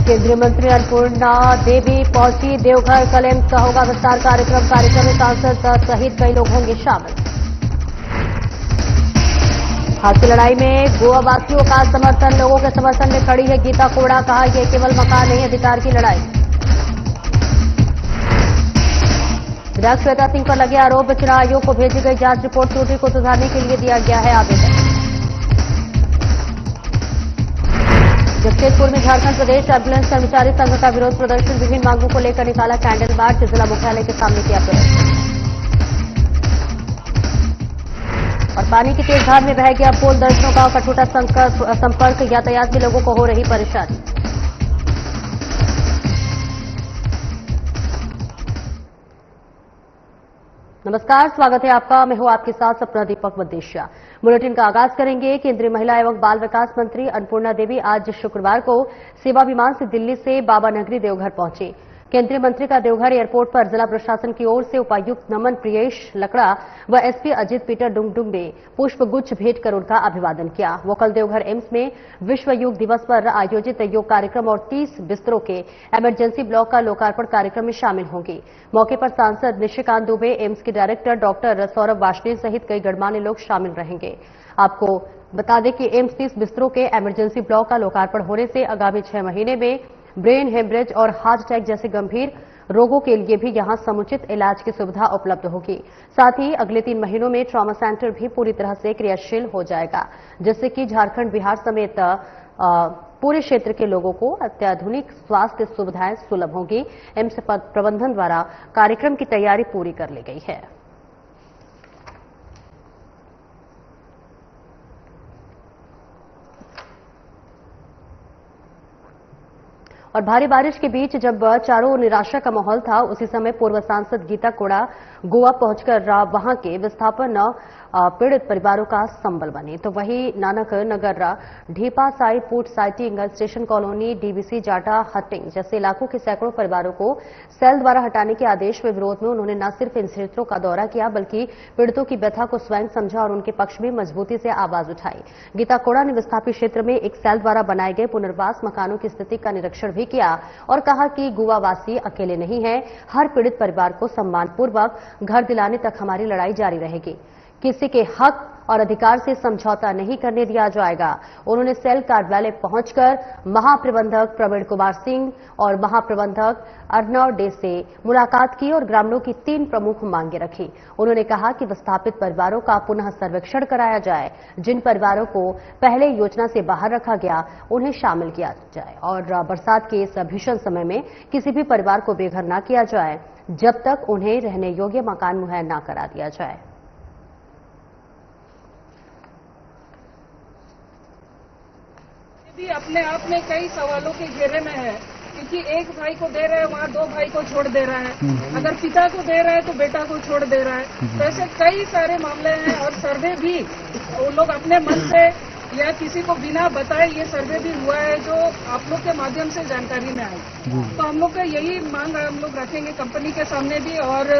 केंद्रीय मंत्री अन्नपूर्णा देवी पहुंची देवघर। कल एम्स का होगा विस्तार कार्यक्रम में सांसद सहित कई लोग होंगे शामिल। हाथी लड़ाई में गोवा वासियों का समर्थन, लोगों के समर्थन में खड़ी है गीता कोड़ा। कहा यह केवल मकान नहीं, अधिकार की लड़ाई। विधायक श्वेता सिंह पर लगे आरोप, चुनाव आयोग को भेजी गई जांच रिपोर्ट, त्रुटि को सुधारने के लिए दिया गया है आवेदन। जमशेदपुर में झारखंड प्रदेश एम्बुलेंस कर्मचारी संघ का विरोध प्रदर्शन, विभिन्न मांगों को लेकर निकाला कैंडल मार्च, जिला मुख्यालय के सामने किया प्रदर्शन। और पानी की तेज धार में बह गया पुल, दर्जनों गांव का टूटा संपर्क, यातायात में लोगों को हो रही परेशानी। नमस्कार, स्वागत है आपका। मैं हूं आपके साथ सपना दीपक मदेशिया। बुलेटिन का आगाज करेंगे। केंद्रीय महिला एवं बाल विकास मंत्री अन्नपूर्णा देवी आज शुक्रवार को सेवा विमान से दिल्ली से बाबा नगरी देवघर पहुंची। केंद्रीय मंत्री का देवघर एयरपोर्ट पर जिला प्रशासन की ओर से उपायुक्त नमन प्रियेश लकड़ा व एसपी अजित पीटर डुंगडुंग ने पुष्पगुच्छ भेंट कर उनका अभिवादन किया। वो कल देवघर एम्स में विश्व योग दिवस पर आयोजित योग कार्यक्रम और 30 बिस्तरों के इमरजेंसी ब्लॉक का लोकार्पण कार्यक्रम में शामिल होंगी। मौके पर सांसद निशिकांत दुबे, एम्स के डायरेक्टर डॉक्टर सौरभ वार्ष्णेय सहित कई गणमान्य लोग शामिल रहेंगे। आपको बता दें कि एम्स 30 बिस्तरों के इमरजेंसी ब्लॉक का लोकार्पण होने से आगामी 6 महीने में ब्रेन हेमरेज और हार्ट अटैक जैसे गंभीर रोगों के लिए भी यहां समुचित इलाज की सुविधा उपलब्ध होगी। साथ ही अगले 3 महीनों में ट्रॉमा सेंटर भी पूरी तरह से क्रियाशील हो जाएगा, जिससे कि झारखंड, बिहार समेत पूरे क्षेत्र के लोगों को अत्याधुनिक स्वास्थ्य सुविधाएं सुलभ होंगी। एम्स प्रबंधन द्वारा कार्यक्रम की तैयारी पूरी कर ली गई है। और भारी बारिश के बीच जब चारों ओर निराशा का माहौल था, उसी समय पूर्व सांसद गीता कोड़ा गोवा पहुंचकर वहां के विस्थापन पीड़ित परिवारों का संबल बने। तो वहीं नानक नगर, ढीपा साई पुट साइटिंग, स्टेशन कॉलोनी, डीबीसी, जाटा, हटिंग जैसे इलाकों के सैकड़ों परिवारों को सेल द्वारा हटाने के आदेश में विरोध में उन्होंने न सिर्फ इन क्षेत्रों का दौरा किया, बल्कि पीड़ितों की व्यथा को स्वयं समझा और उनके पक्ष में मजबूती से आवाज उठाई। गीता कोड़ा ने विस्थापित क्षेत्र में एक सेल द्वारा बनाए गए पुनर्वास मकानों की स्थिति का निरीक्षण भी किया और कहा कि गोवावासी अकेले नहीं हैं, हर पीड़ित परिवार को सम्मानपूर्वक घर दिलाने तक हमारी लड़ाई जारी रहेगी। किसी के हक और अधिकार से समझौता नहीं करने दिया जाएगा। उन्होंने सेल कार्यालय पहुंचकर महाप्रबंधक प्रवीण कुमार सिंह और महाप्रबंधक अर्णव डे से मुलाकात की और ग्रामीणों की 3 प्रमुख मांगे रखी। उन्होंने कहा कि विस्थापित परिवारों का पुनः सर्वेक्षण कराया जाए, जिन परिवारों को पहले योजना से बाहर रखा गया उन्हें शामिल किया जाए और बरसात के इस भीषण समय में किसी भी परिवार को बेघर न किया जाए जब तक उन्हें रहने योग्य मकान मुहैया न करा दिया जाए। भी अपने आप में कई सवालों के घेरे में है, क्योंकि एक भाई को दे रहा है, वहाँ 2 भाई को छोड़ दे रहा है। अगर पिता को दे रहा है तो बेटा को छोड़ दे रहा है। तो ऐसे कई सारे मामले हैं और सर्वे भी वो लोग अपने मन से या किसी को बिना बताए ये सर्वे भी हुआ है, जो आप लोग के माध्यम से जानकारी में आई। तो हम लोग का यही मांग हम लोग रखेंगे कंपनी के सामने भी और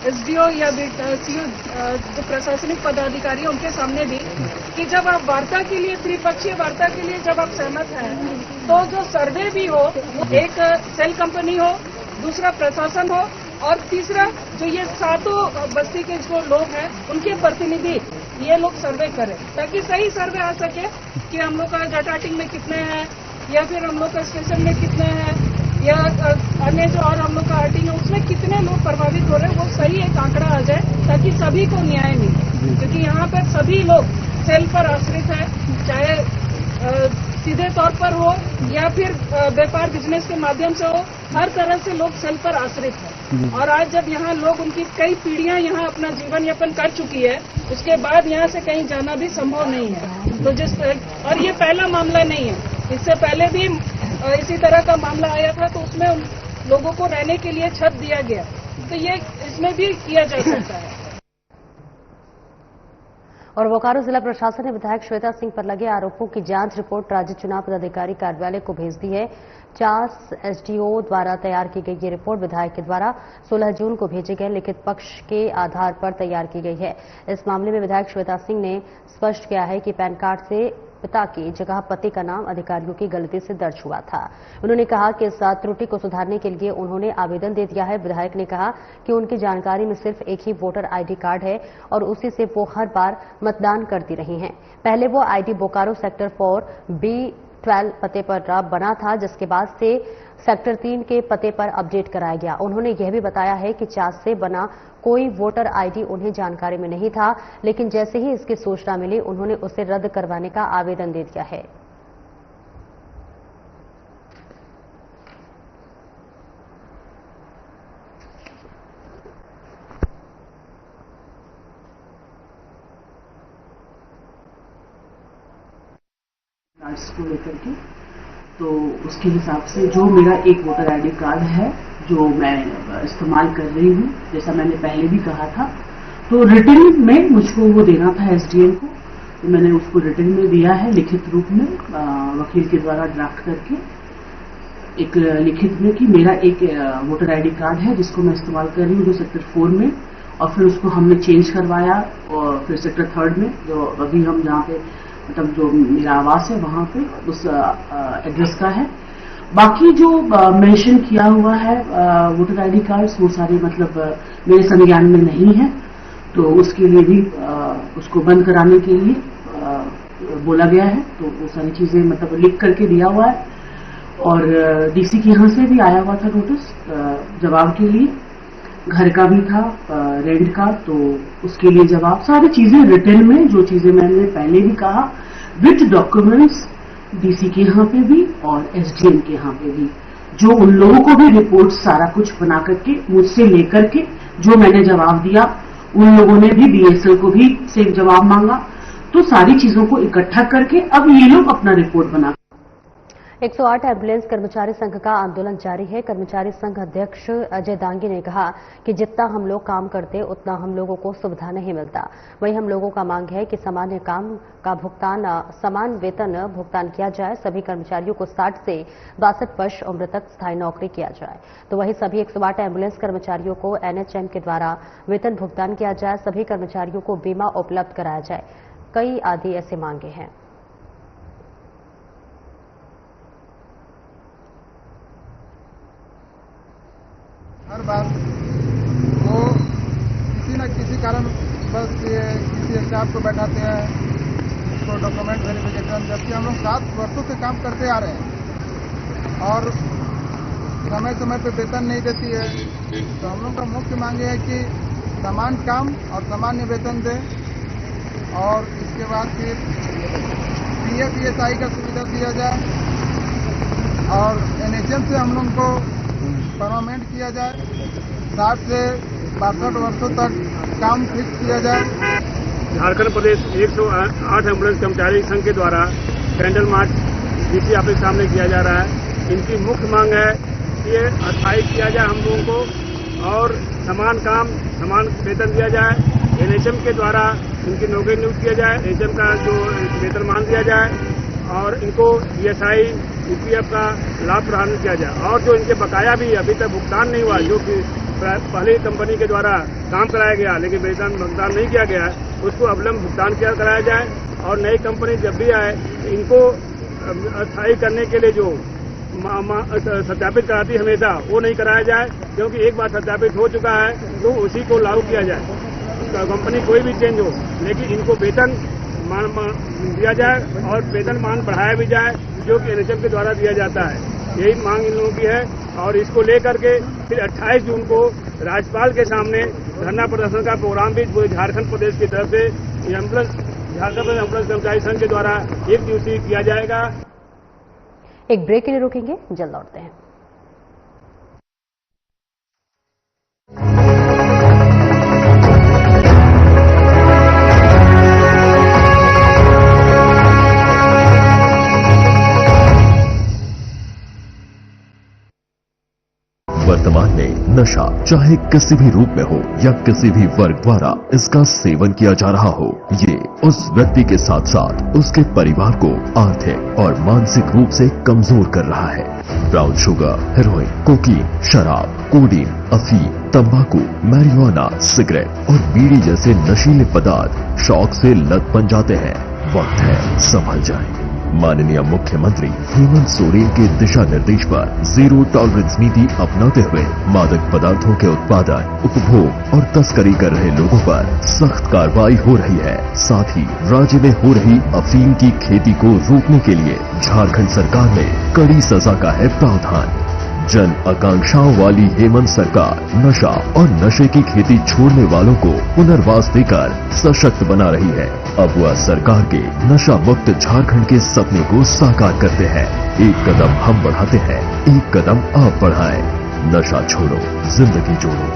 एसडीओ या सीओ जो प्रशासनिक पदाधिकारी हैं उनके सामने भी, कि जब आप वार्ता के लिए, त्रिपक्षीय वार्ता के लिए जब आप सहमत हैं, तो जो सर्वे भी हो वो एक सेल कंपनी हो, दूसरा प्रशासन हो और तीसरा जो ये 7 बस्ती के जो लोग हैं उनके प्रतिनिधि ये लोग सर्वे करें, ताकि सही सर्वे आ सके कि हम लोग का जटाटिंग में कितने हैं या फिर हम लोग का स्टेशन में कितने हैं या अन्य जो और हम लोग का हटिंग है उसमें कितने लोग प्रभावित हो रहे हैं, वो सही एक आंकड़ा आ जाए ताकि सभी को न्याय मिले। क्योंकि यहाँ पर सभी लोग सेल पर आश्रित है, चाहे सीधे तौर पर हो या फिर व्यापार बिजनेस के माध्यम से हो, हर तरह से लोग सेल पर आश्रित है। और आज जब यहाँ लोग उनकी कई पीढ़ियां यहाँ अपना जीवन यापन कर चुकी है, उसके बाद यहाँ से कहीं जाना भी संभव नहीं है। तो और ये पहला मामला नहीं है, इससे पहले भी इसी तरह का मामला आया था, तो उसमें लोगों को रहने के लिए छत दिया गया। तो ये इसमें भी किया जा सकता है। और बोकारो जिला प्रशासन ने विधायक श्वेता सिंह पर लगे आरोपों की जांच रिपोर्ट राज्य चुनाव पदाधिकारी कार्यालय को भेज दी है। 4 एसडीओ द्वारा तैयार की गई ये रिपोर्ट विधायक के द्वारा 16 जून को भेजे गए लिखित पक्ष के आधार पर तैयार की गई है। इस मामले में विधायक श्वेता सिंह ने स्पष्ट किया है कि पैन कार्ड से पिता की जगह पति का नाम अधिकारियों की गलती से दर्ज हुआ था। उन्होंने कहा कि इस त्रुटि को सुधारने के लिए उन्होंने आवेदन दे दिया है। विधायक ने कहा कि उनकी जानकारी में सिर्फ एक ही वोटर आईडी कार्ड है और उसी से वो हर बार मतदान करती रही हैं। पहले वो आईडी बोकारो सेक्टर 4 B12 पते पर बना था, जिसके बाद से सेक्टर 3 के पते पर अपडेट कराया गया। उन्होंने यह भी बताया है कि चार्ज से बना कोई वोटर आईडी उन्हें जानकारी में नहीं था, लेकिन जैसे ही इसकी सूचना मिली उन्होंने उसे रद्द करवाने का आवेदन दे दिया है। को लेकर के तो उसके हिसाब से जो मेरा एक वोटर आईडी कार्ड है जो मैं इस्तेमाल कर रही हूँ, जैसा मैंने पहले भी कहा था, तो रिटर्न में मुझको वो देना था एसडीएम को, तो मैंने उसको रिटर्न में दिया है लिखित रूप में, वकील के द्वारा ड्राफ्ट करके एक लिखित में कि मेरा एक वोटर आईडी कार्ड है जिसको मैं इस्तेमाल कर रही हूँ जो सेक्टर 4 में, और फिर उसको हमने चेंज करवाया और फिर सेक्टर 3 में जो अभी हम जहाँ पे मतलब जो मेरा आवास है वहां पे उस एड्रेस का है। बाकी जो मेंशन किया हुआ है वोटर आईडी कार्ड्स वो सारे मतलब मेरे संज्ञान में नहीं है, तो उसके लिए भी उसको बंद कराने के लिए बोला गया है। तो वो सारी चीजें मतलब लिख करके दिया हुआ है और डीसी के यहाँ से भी आया हुआ था नोटिस जवाब के लिए, घर का भी था रेंट का, तो उसके लिए जवाब, सारी चीजें रिटर्न में, जो चीजें मैंने पहले भी कहा विथ डॉक्यूमेंट्स डीसी के यहाँ पे भी और एसडीएम के यहाँ पे भी, जो उन लोगों को भी रिपोर्ट सारा कुछ बना करके मुझसे लेकर के जो मैंने जवाब दिया, उन लोगों ने भी बीएसएल को भी सेम जवाब मांगा, तो सारी चीजों को इकट्ठा करके अब ये लोग अपना रिपोर्ट बना। 108 एम्बुलेंस कर्मचारी संघ का आंदोलन जारी है। कर्मचारी संघ अध्यक्ष अजय दांगी ने कहा कि जितना हम लोग काम करते उतना हम लोगों को सुविधा नहीं मिलता। वहीं हम लोगों का मांग है कि सामान्य काम का भुगतान, समान वेतन भुगतान किया जाए। सभी कर्मचारियों को 60 से 62 वर्ष उम्र तक स्थायी नौकरी किया जाए। तो वहीं सभी 108 एम्बुलेंस कर्मचारियों को एनएचएम के द्वारा वेतन भुगतान किया जाए। सभी कर्मचारियों को बीमा उपलब्ध कराया जाए। कई आदि ऐसे मांगे हैं। हर बार वो किसी न किसी कारण बस किसी स्टाफ को बैठाते हैं, उसको डॉक्यूमेंट वेरिफिकेशन, जबकि हम लोग 7 वर्षों से काम करते आ रहे हैं और समय समय पे वेतन नहीं देती है। तो हम लोग का मुख्य मांग है कि समान काम और सामान्य वेतन दें और इसके बाद फिर पीएफ ईएसआई का सुविधा दिया जाए और एनएचएम से हम लोग को परमानेंट किया जाए। 60 से 62 वर्षों तक काम फिक्स किया जाए। झारखंड प्रदेश 108 एम्बुलेंस कर्मचारी संघ के द्वारा कैंडल मार्च डीसी ऑफिस सामने किया जा रहा है। इनकी मुख्य मांग है कि ये अस्थायी किया जाए हम लोगों को और समान काम समान वेतन दिया जाए। एनएचएम के द्वारा इनकी नौकरी नियुक्त किया जाए, एनएचएम का जो वेतनमान दिया जाए और इनको ईएसआई ईपीएफ का लाभ प्रदान किया जाए। और जो इनके बकाया भी अभी तक भुगतान नहीं हुआ, जो कि पहली कंपनी के द्वारा काम कराया गया लेकिन वेतन भुगतान नहीं किया गया, उसको अविलंब भुगतान कराया जाए। और नई कंपनी जब भी आए इनको अस्थायी करने के लिए जो सत्यापित कराती है हमेशा, वो नहीं कराया जाए, क्योंकि एक बार सत्यापित हो चुका है तो उसी को लागू किया जाए। कंपनी कोई भी चेंज हो लेकिन इनको वेतन मान दिया जाए और वेतन मान बढ़ाया भी जाए, जो कि एनएचएम के द्वारा दिया जाता है। यही मांग इन लोगों की है और इसको लेकर के फिर 28 जून को राज्यपाल के सामने धरना प्रदर्शन का प्रोग्राम भी पूरे झारखंड प्रदेश की तरफ से झारखंड प्रदेश एम्बुलेंस कर्मचारी संघ के द्वारा 1 दिवसीय किया जाएगा। एक ब्रेक के लिए रुकेंगे, जल्द लौटते हैं। वर्तमान में नशा चाहे किसी भी रूप में हो या किसी भी वर्ग द्वारा इसका सेवन किया जा रहा हो, ये उस व्यक्ति के साथ साथ उसके परिवार को आर्थिक और मानसिक रूप से कमजोर कर रहा है। ब्राउन शुगर, हेरोइन, कोकीन, शराब, कोडीन, अफीम, तंबाकू, मैरिजुआना, सिगरेट और बीड़ी जैसे नशीले पदार्थ शौक से लत बन जाते हैं। वक्त है संभल जाए। माननीय मुख्यमंत्री हेमंत सोरेन के दिशा निर्देश पर जीरो टॉलरेंस नीति अपनाते हुए मादक पदार्थों के उत्पादन, उपभोग और तस्करी कर रहे लोगों पर सख्त कार्रवाई हो रही है। साथ ही राज्य में हो रही अफीम की खेती को रोकने के लिए झारखंड सरकार ने कड़ी सजा का है प्रावधान। जन आकांक्षाओं वाली हेमंत सरकार नशा और नशे की खेती छोड़ने वालों को पुनर्वास देकर सशक्त बना रही है। अब वह सरकार के नशा मुक्त झारखंड के सपने को साकार करते हैं। एक कदम हम बढ़ाते हैं, एक कदम आप बढ़ाएं। नशा छोड़ो, जिंदगी जोड़ो।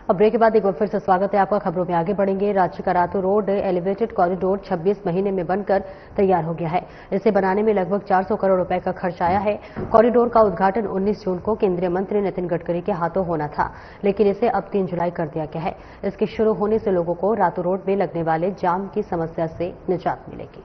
अब ब्रेक के बाद एक बार फिर से स्वागत है आपका। खबरों में आगे बढ़ेंगे। राज्य का रातू रोड एलिवेटेड कॉरिडोर 26 महीने में बनकर तैयार हो गया है। इसे बनाने में लगभग 400 करोड़ रुपए का खर्च आया है। कॉरिडोर का उद्घाटन 19 जून को केंद्रीय मंत्री नितिन गडकरी के हाथों होना था, लेकिन इसे अब 3 जुलाई कर दिया गया है। इसके शुरू होने से लोगों को रातू रोड में लगने वाले जाम की समस्या से निजात मिलेगी।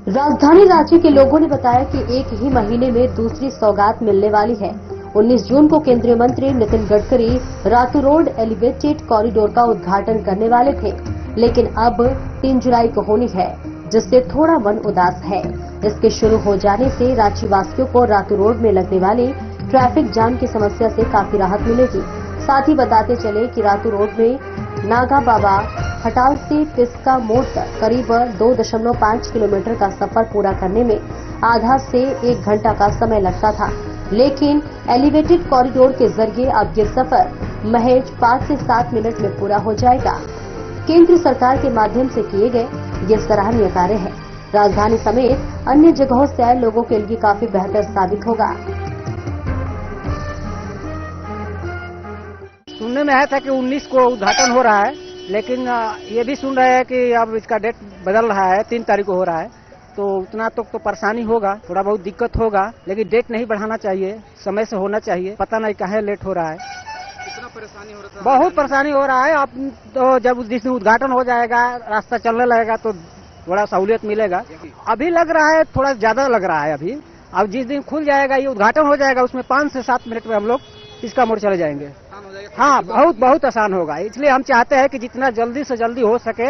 राजधानी रांची के लोगों ने बताया कि एक ही महीने में दूसरी सौगात मिलने वाली है। 19 जून को केंद्रीय मंत्री Nitin Gadkari Ratu road elevated corridor का उद्घाटन करने वाले थे, लेकिन अब 3 जुलाई को होनी है, जिससे थोड़ा मन उदास है। इसके शुरू हो जाने से रांची वासियों को रातू रोड में लगने वाली ट्रैफिक जाम की समस्या से काफी राहत मिलेगी। साथ ही बताते चले कि रातू रोड में नागा बाबा खटाल से पिस्का मोड़ तक करीब 2.5 किलोमीटर का सफर पूरा करने में आधा से 1 घंटा का समय लगता था, लेकिन एलिवेटेड कॉरिडोर के जरिए अब ये सफर महज 5 से 7 मिनट में पूरा हो जाएगा। केंद्र सरकार के माध्यम से किए गए ये सराहनीय कार्य है। राजधानी समेत अन्य जगहों से आए लोगों के लिए काफी बेहतर साबित होगा। सुनने में आया था कि 19 को उद्घाटन हो रहा है, लेकिन ये भी सुन रहे हैं कि अब इसका डेट बदल रहा है, 3 तारीख को हो रहा है। तो उतना तो परेशानी होगा, थोड़ा बहुत दिक्कत होगा, लेकिन डेट नहीं बढ़ाना चाहिए, समय से होना चाहिए। पता नहीं काहे लेट हो रहा है। कितना परेशानी हो रहा है? बहुत परेशानी हो रहा है। अब तो जब जिस दिन उद्घाटन हो जाएगा, रास्ता चलने लगेगा तो थोड़ा सहूलियत मिलेगा। अभी लग रहा है थोड़ा ज्यादा लग रहा है अभी। अब जिस दिन खुल जाएगा, ये उद्घाटन हो जाएगा, उसमें 5 से 7 मिनट में हम लोग इसका मोड़ चले जाएंगे। हाँ, बहुत आसान होगा। इसलिए हम चाहते हैं कि जितना जल्दी से जल्दी हो सके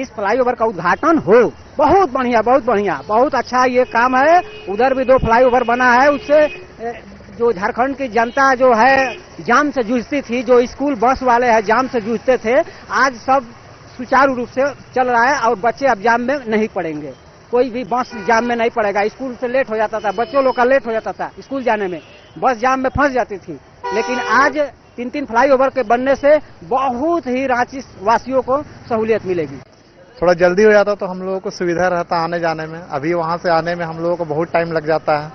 इस फ्लाईओवर का उद्घाटन हो। बहुत बढ़िया, बहुत अच्छा ये काम है। उधर भी 2 फ्लाईओवर बना है, उससे जो झारखंड की जनता जो है जाम से जूझती थी, जो स्कूल बस वाले हैं जाम से जूझते थे, आज सब सुचारू रूप से चल रहा है और बच्चे अब जाम में नहीं पड़ेंगे। कोई भी बस जाम में नहीं पड़ेगा। स्कूल से लेट हो जाता था, बच्चों लोग का लेट हो जाता था स्कूल जाने में, बस जाम में फंस जाती थी। लेकिन आज 3 फ्लाईओवर के बनने से बहुत ही रांची वासियों को सहूलियत मिलेगी। थोड़ा जल्दी हो जाता तो हम लोगों को सुविधा रहता आने जाने में। अभी वहाँ से आने में हम लोगों को बहुत टाइम लग जाता है।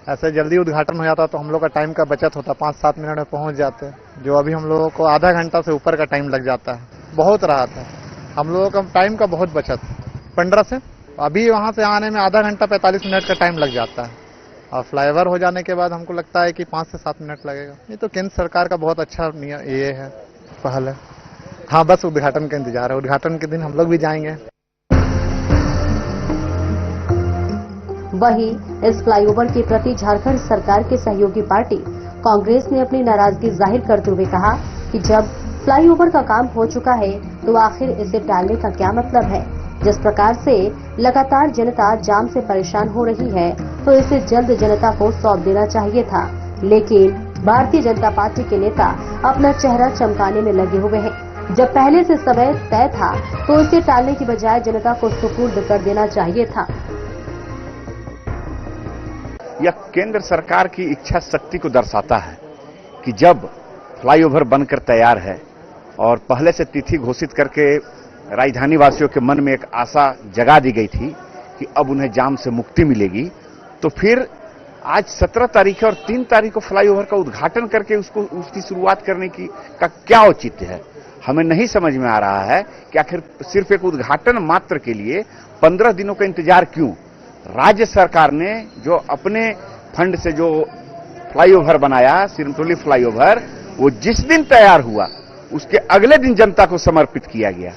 ऐसे जल्दी उद्घाटन हो जाता तो हम लोग का टाइम का बचत होता, 5-7 मिनट में पहुँच जाते, जो अभी हम लोगों को आधा घंटा से ऊपर का टाइम लग जाता है। बहुत राहत है, हम लोगों का टाइम का बहुत बचत। 15 से अभी वहाँ से आने में आधा घंटा 45 मिनट का टाइम लग जाता है, और फ्लाईओवर हो जाने के बाद हमको लगता है कि 5 से 7 मिनट लगेगा। ये तो केंद्र सरकार का बहुत अच्छा ये है, पहल है। हाँ, बस उद्घाटन का इंतजार है। उद्घाटन के दिन हम लोग भी जाएंगे। वहीं इस फ्लाईओवर के प्रति झारखंड सरकार के सहयोगी पार्टी कांग्रेस ने अपनी नाराजगी जाहिर करते हुए कहा कि जब फ्लाईओवर का काम हो चुका है तो आखिर इसे टालने का क्या मतलब है। जिस प्रकार से लगातार जनता जाम से परेशान हो रही है तो इसे जल्द जनता को सौंप देना चाहिए था, लेकिन भारतीय जनता पार्टी के नेता अपना चेहरा चमकाने में लगे हुए हैं। जब पहले से समय तय था तो इसे टालने की बजाय जनता को सुपुर्द कर देना चाहिए था। यह केंद्र सरकार की इच्छा शक्ति को दर्शाता है कि जब फ्लाईओवर बनकर तैयार है और पहले से तिथि घोषित करके राजधानी वासियों के मन में एक आशा जगा दी गई थी कि अब उन्हें जाम से मुक्ति मिलेगी, तो फिर आज 17 तारीख है और 3 तारीख को फ्लाईओवर का उद्घाटन करके उसकी शुरुआत करने का क्या औचित्य है। हमें नहीं समझ में आ रहा है कि आखिर सिर्फ एक उद्घाटन मात्र के लिए 15 दिनों का इंतजार क्यों। राज्य सरकार ने जो अपने फंड से जो फ्लाईओवर बनाया, सिरमतोली फ्लाईओवर, वो जिस दिन तैयार हुआ उसके अगले दिन जनता को समर्पित किया गया।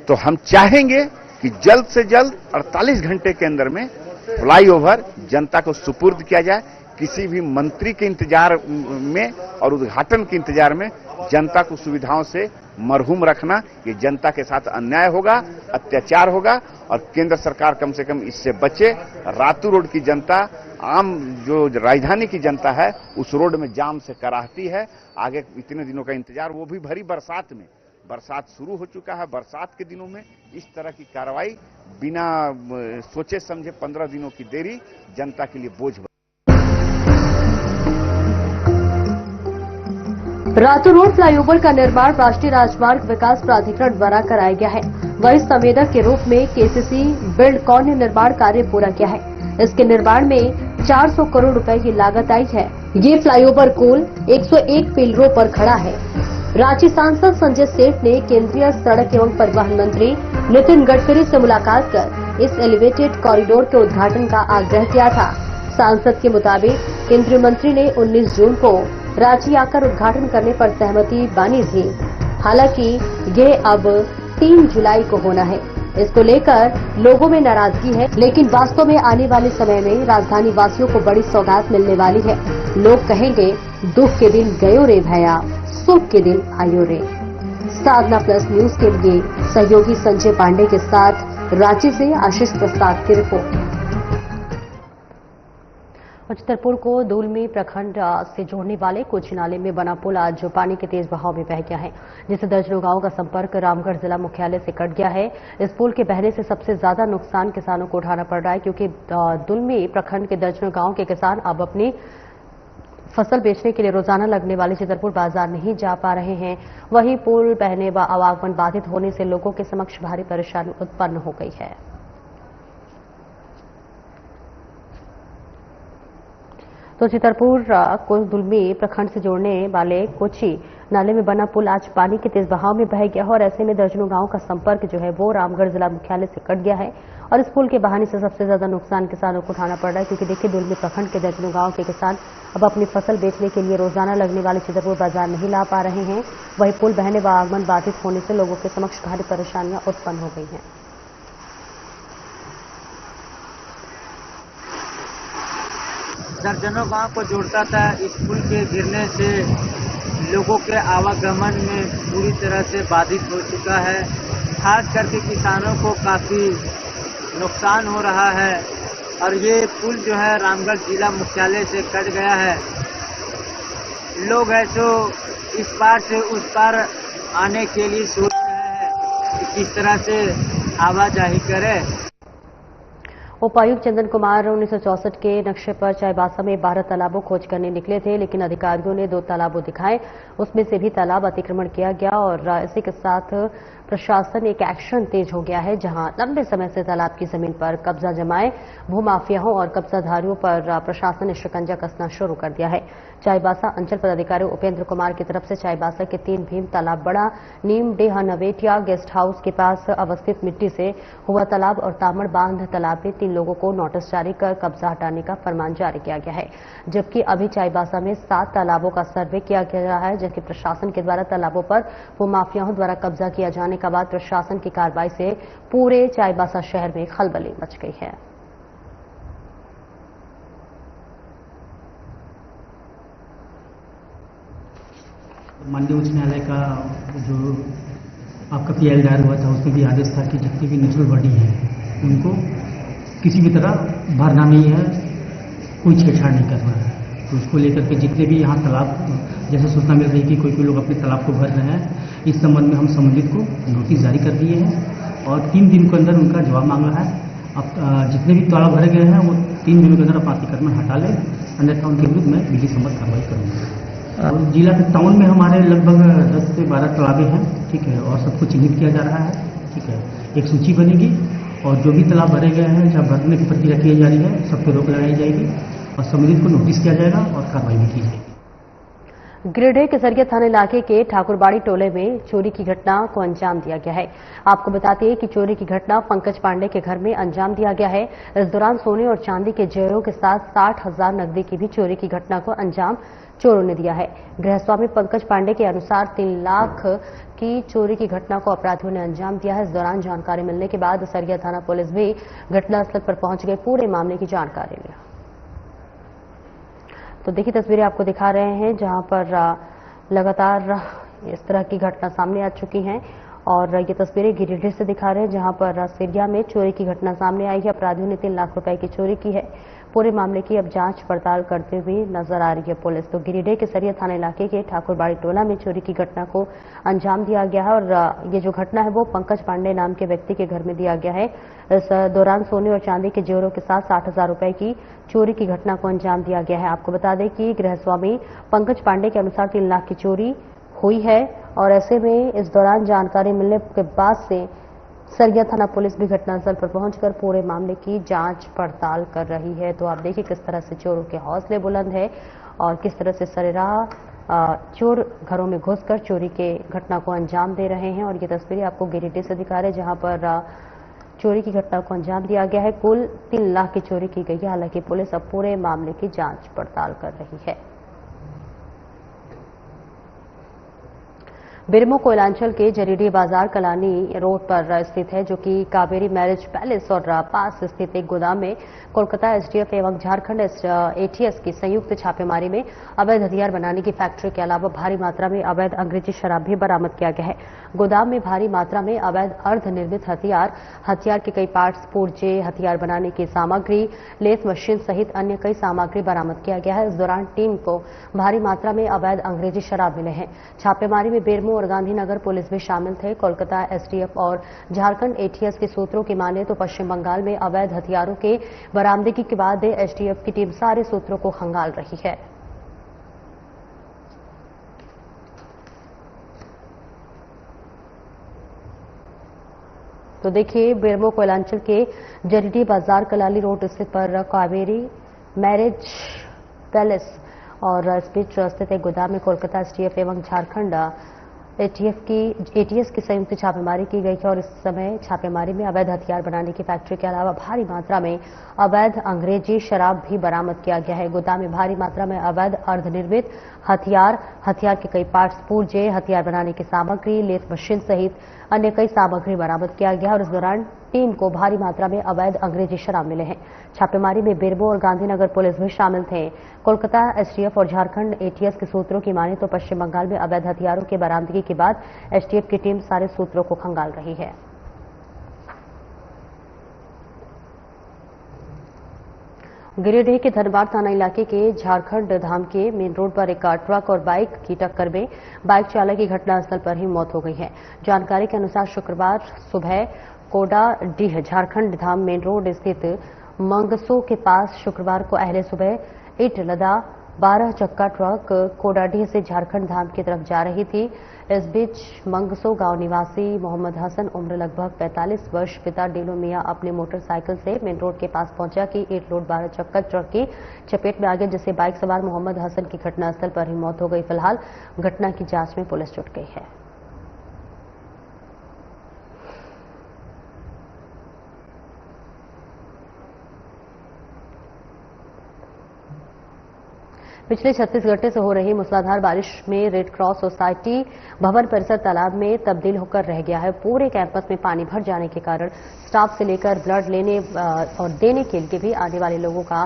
तो हम चाहेंगे कि जल्द से जल्द 48 घंटे के अंदर में फ्लाईओवर जनता को सुपुर्द किया जाए। किसी भी मंत्री के इंतजार में और उद्घाटन के इंतजार में जनता को सुविधाओं से मरहूम रखना, ये जनता के साथ अन्याय होगा, अत्याचार होगा और केंद्र सरकार कम से कम इससे बचे। रातू रोड की जनता, आम जो राजधानी की जनता है, उस रोड में जाम से कराहती है। आगे इतने दिनों का इंतजार, वो भी भरी बरसात में। बरसात शुरू हो चुका है, बरसात के दिनों में इस तरह की कार्रवाई बिना सोचे समझे 15 दिनों की देरी जनता के लिए बोझ। रातू रोड फ्लाईओवर का निर्माण राष्ट्रीय राजमार्ग विकास प्राधिकरण द्वारा कराया गया है। वही संवेदक के रूप में केसीसी बिल्डकॉन ने निर्माण कार्य पूरा किया है। इसके निर्माण में 400 करोड़ रुपए की लागत आई है। ये फ्लाईओवर कुल 101 पिलरों पर खड़ा है। रांची सांसद संजय सेठ ने केंद्रीय सड़क एवं परिवहन मंत्री नितिन गडकरी से मुलाकात कर इस एलिवेटेड कॉरिडोर के उद्घाटन का आग्रह किया था। सांसद के मुताबिक केंद्रीय मंत्री ने 19 जून को रांची आकर उद्घाटन करने पर सहमति बानी थी। हालांकि यह अब 3 जुलाई को होना है। इसको लेकर लोगों में नाराजगी है, लेकिन वास्तव में आने वाले समय में राजधानी वासियों को बड़ी सौगात मिलने वाली है। लोग कहेंगे, दुख के दिन गयो रे भैया, सुख के दिन आयो रे। साधना प्लस न्यूज के लिए सहयोगी संजय पांडे के साथ रांची से आशीष प्रसाद की रिपोर्ट। चितरपुर को दुलमी प्रखंड से जोड़ने वाले कोची नाले में बना पुल आज पानी के तेज बहाव में बह गया है, जिससे दर्जनों गांवों का संपर्क रामगढ़ जिला मुख्यालय से कट गया है। इस पुल के बहने से सबसे ज्यादा नुकसान किसानों को उठाना पड़ रहा है, क्योंकि दुलमी प्रखंड के दर्जनों गांवों के किसान अब अपनी फसल बेचने के लिए रोजाना लगने वाले चितरपुर बाजार नहीं जा पा रहे हैं। वहीं पुल बहने व आवागमन बाधित होने से लोगों के समक्ष भारी परेशानी उत्पन्न हो गई है। तो चितरपुर को दुलमी प्रखंड से जोड़ने वाले कोची नाले में बना पुल आज पानी के तेज बहाव में बह गया और ऐसे में दर्जनों गांवों का संपर्क जो है वो रामगढ़ जिला मुख्यालय से कट गया है। और इस पुल के बहाने से सबसे ज्यादा नुकसान किसानों को उठाना पड़ रहा है, क्योंकि देखिए दुलमी प्रखंड के दर्जनों गांव के किसान अब अपनी फसल बेचने के लिए रोजाना लगने वाले चितरपुर बाजार नहीं ला पा रहे हैं। वही पुल बहने व आगमन बाधित होने से लोगों के समक्ष भारी परेशानियां उत्पन्न हो गई हैं। दर्जनों गांव को जोड़ता था। इस पुल के गिरने से लोगों के आवागमन में पूरी तरह से बाधित हो चुका है। खास करके किसानों को काफी नुकसान हो रहा है और ये पुल जो है रामगढ़ जिला मुख्यालय से कट गया है। लोग है सो इस पार से उस पार आने के लिए सोच रहे हैं कि किस तरह से आवाजाही करें। उपायुक्त चंदन कुमार 1964 के नक्शे पर चाईबासा में 12 तालाबों खोज करने निकले थे, लेकिन अधिकारियों ने 2 तालाबों दिखाए, उसमें से भी तालाब अतिक्रमण किया गया और इसी के साथ प्रशासन एक एक्शन तेज हो गया है, जहां लंबे समय से तालाब की जमीन पर कब्जा जमाए भूमाफियाओं और कब्जाधारियों पर प्रशासन ने शिकंजा कसना शुरू कर दिया है। चाईबासा अंचल पदाधिकारी उपेंद्र कुमार की तरफ से चाईबासा के 3 भीम तालाब, बड़ा नीम डेह नवेटिया गेस्ट हाउस के पास अवस्थित मिट्टी से हुआ तालाब और तामड़ बांध तालाब में 3 लोगों को नोटिस जारी कर कब्जा हटाने का फरमान जारी किया गया है। जबकि अभी चाईबासा में 7 तालाबों का सर्वे किया जा रहा है, जबकि प्रशासन के द्वारा तालाबों पर भूमाफियाओं द्वारा कब्जा किया जाने के बाद प्रशासन की कार्रवाई से पूरे चाईबासा शहर में खलबली मच गई है। माननीय उच्च न्यायालय का जो आपका पीएल दायर हुआ था, उसमें भी आदेश था कि जितनी भी नेचुरल बॉडी है उनको किसी भी तरह भरना नहीं है, कोई छेड़छाड़ नहीं करना है। तो उसको लेकर के जितने भी यहाँ तालाब, जैसे सूचना मिल रही कि कोई लोग अपने तालाब को भर रहे हैं, इस संबंध में हम संबंधित को नोटिस जारी कर दिए हैं और 3 दिन के अंदर उनका जवाब मांगा है। अब जितने भी तालाब भरे गए हैं वो 3 दिनों के अंदर आप अतिक्रमण हटा लें, अन्यथा उनके विरुद्ध मैं विधि सम्मत कार्रवाई करूँगा। और जिला के टाउन में हमारे लगभग 10 से 12 तालाबें हैं, ठीक है, और सबको चिन्हित किया जा रहा है, ठीक है। एक सूची बनेगी और जो भी तालाब भरे गए हैं, जहाँ भरने की प्रक्रिया की जा रही है, सब पे रोक लगाई जाएगी और संबंधित को नोटिस किया जाएगा और कार्रवाई भी की जाएगी। गिरिडीह के सरगिया थाना इलाके के ठाकुरबाड़ी टोले में चोरी की घटना को अंजाम दिया गया है। आपको बताते हैं कि चोरी की घटना पंकज पांडे के घर में अंजाम दिया गया है। इस दौरान सोने और चांदी के जेवरों के साथ 60,000 नकदी की भी चोरी की घटना को अंजाम चोरों ने दिया है। गृहस्वामी पंकज पांडे के अनुसार 3 लाख की चोरी की घटना को अपराधियों ने अंजाम दिया है। इस दौरान जानकारी मिलने के बाद सरगिया थाना पुलिस भी घटनास्थल पर पहुंच गई, पूरे मामले की जानकारी ली। तो देखिए तस्वीरें आपको दिखा रहे हैं जहां पर लगातार इस तरह की घटना सामने आ चुकी हैं और ये तस्वीरें गिरिडीह से दिखा रहे हैं जहां पर सिरिया में चोरी की घटना सामने आई है। अपराधियों ने 3 लाख रुपए की चोरी की है। पूरे मामले की अब जांच पड़ताल करते हुए नजर आ रही है पुलिस। तो गिरिडीह के सरगिया थाना इलाके के ठाकुरबाड़ी टोला में चोरी की घटना को अंजाम दिया गया है और ये जो घटना है वो पंकज पांडे नाम के व्यक्ति के घर में दिया गया है। इस दौरान सोने और चांदी के जेवरों के साथ 60,000 रुपए की चोरी की घटना को अंजाम दिया गया है। आपको बता दें कि गृहस्वामी पंकज पांडे के अनुसार 3 लाख की चोरी हुई है और ऐसे में इस दौरान जानकारी मिलने के बाद से सरगिया थाना पुलिस भी घटनास्थल पर पहुंचकर पूरे मामले की जांच पड़ताल कर रही है। तो आप देखिए किस तरह से चोरों के हौसले बुलंद है और किस तरह से सरेराह चोर घरों में घुसकर चोरी के घटना को अंजाम दे रहे हैं। और ये तस्वीरें आपको गिरिडीह से दिखा रहे हैं जहां पर चोरी की घटना को अंजाम दिया गया है। कुल 3 लाख की चोरी की गई है। हालांकि पुलिस अब पूरे मामले की जांच पड़ताल कर रही है। बिरमो कोयलांचल के जरीडीह बाजार कलानी रोड पर स्थित है जो कि कावेरी मैरिज पैलेस और पास स्थित एक गोदाम में कोलकाता एसटीएफ एवं झारखंड एटीएस की संयुक्त छापेमारी में अवैध हथियार बनाने की फैक्ट्री के अलावा भारी मात्रा में अवैध अंग्रेजी शराब भी बरामद किया गया है। गोदाम में भारी मात्रा में अवैध अर्धनिर्मित हथियार के कई पार्ट्स, पुर्जे, हथियार बनाने की सामग्री, लेथ मशीन सहित अन्य कई सामग्री बरामद किया गया है। इस दौरान टीम को भारी मात्रा में अवैध अंग्रेजी शराब मिले हैं। छापेमारी में बेरमो और गांधीनगर पुलिस भी शामिल थे। कोलकाता एसटीएफ और झारखंड एटीएस के सूत्रों की माने तो पश्चिम बंगाल में अवैध हथियारों के बरामदगी के बाद एसटीएफ की टीम सारे सूत्रों को खंगाल रही है। तो देखिए बेरमो कोयलांचल के जरीडीह बाजार कलाली रोड स्थित पर कावेरी मैरिज पैलेस और इस बीच स्थित एक गोदाम में कोलकाता एसटीएफ एवं झारखंड एटीएस की संयुक्त छापेमारी की गई है और इस समय छापेमारी में अवैध हथियार बनाने की फैक्ट्री के अलावा भारी मात्रा में अवैध अंग्रेजी शराब भी बरामद किया गया है। गोदाम में भारी मात्रा में अवैध अर्धनिर्मित हथियार के कई पार्ट्स, पुर्जे, हथियार बनाने की सामग्री, लेथ मशीन सहित अन्य कई सामग्री बरामद किया गया और इस दौरान टीम को भारी मात्रा में अवैध अंग्रेजी शराब मिले हैं। छापेमारी में बेरमो और गांधीनगर पुलिस भी शामिल थे। कोलकाता एसटीएफ और झारखंड एटीएस के सूत्रों की माने तो पश्चिम बंगाल में अवैध हथियारों की बरामदगी के बाद एसटीएफ की टीम सारे सूत्रों को खंगाल रही है। गिरिडीह के धनबाद थाना इलाके के झारखंड धाम के मेन रोड पर एक ट्रक और बाइक की टक्कर में बाइक चालक की घटनास्थल पर ही मौत हो गई है। जानकारी के अनुसार शुक्रवार सुबह कोडाडीह झारखंड धाम मेन रोड स्थित मंगसो के पास शुक्रवार को अहले सुबह ईंट लदा 12 चक्का ट्रक कोडाडीह से झारखंड धाम की तरफ जा रही थी। इस बीच मंगसो गांव निवासी मोहम्मद हसन उम्र लगभग 45 वर्ष पिता डेलो मियां अपने मोटरसाइकिल से मेन रोड के पास पहुंचा कि ईंट लोड 12 चक्का ट्रक की चपेट में आ गया, जिससे बाइक सवार मोहम्मद हसन की घटनास्थल पर ही मौत हो गई। फिलहाल घटना की जांच में पुलिस जुट गई है। पिछले 36 घंटे से हो रही मूसलाधार बारिश में रेड क्रॉस सोसाइटी भवन परिसर तालाब में तब्दील होकर रह गया है। पूरे कैंपस में पानी भर जाने के कारण स्टाफ से लेकर ब्लड लेने और देने के लिए भी आने वाले लोगों का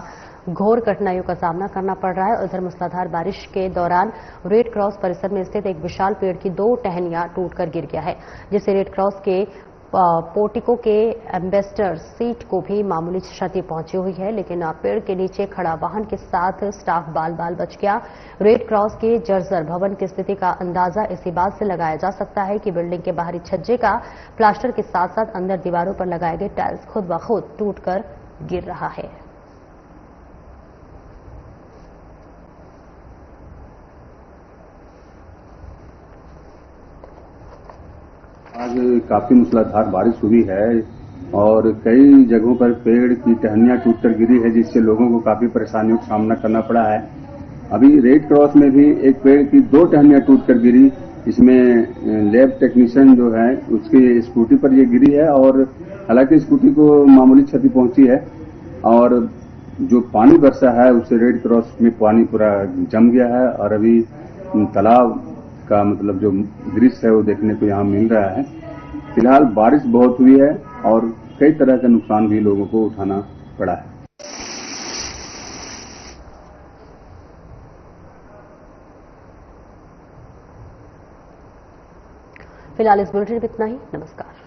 घोर कठिनाइयों का सामना करना पड़ रहा है। उधर मूसलाधार बारिश के दौरान रेड क्रॉस परिसर में स्थित एक विशाल पेड़ की 2 टहनियां टूटकर गिर गया है, जिससे रेड क्रॉस के पोर्टिको के एम्बेसडर सीट को भी मामूली क्षति पहुंची हुई है, लेकिन पेड़ के नीचे खड़ा वाहन के साथ स्टाफ बाल बच गया। रेड क्रॉस के जर्जर भवन की स्थिति का अंदाजा इसी बात से लगाया जा सकता है कि बिल्डिंग के बाहरी छज्जे का प्लास्टर के साथ साथ अंदर दीवारों पर लगाए गए टाइल्स खुद ब खुद टूटकर गिर रहा है। आज काफी मूसलाधार बारिश हुई है और कई जगहों पर पेड़ की टहनियां टूटकर गिरी है, जिससे लोगों को काफी परेशानियों का सामना करना पड़ा है। अभी रेड क्रॉस में भी एक पेड़ की 2 टहनियां टूटकर गिरी। इसमें लैब टेक्नीशियन जो है उसकी स्कूटी पर ये गिरी है और हालांकि स्कूटी को मामूली क्षति पहुंची है। और जो पानी बरसा है उससे रेड क्रॉस में पानी पूरा जम गया है और अभी तालाब का मतलब जो दृश्य है वो देखने को यहाँ मिल रहा है। फिलहाल बारिश बहुत हुई है और कई तरह का नुकसान भी लोगों को उठाना पड़ा है। फिलहाल इस बुलेटिन में इतना ही। नमस्कार।